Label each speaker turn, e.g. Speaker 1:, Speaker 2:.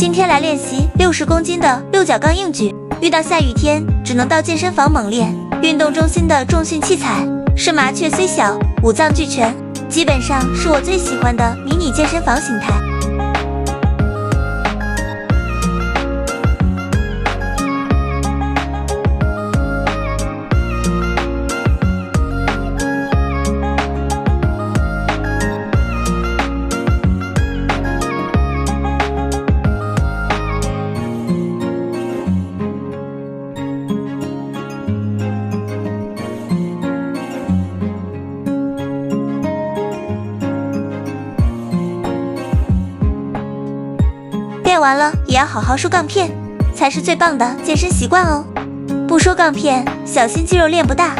Speaker 1: 今天来练习60公斤的六角杠硬举，遇到下雨天只能到健身房猛练。运动中心的重训器材是麻雀虽小，五脏俱全，基本上是我最喜欢的迷你健身房形态。练完了也要好好梳杠片，才是最棒的健身习惯哦。不梳杠片，小心肌肉练不大。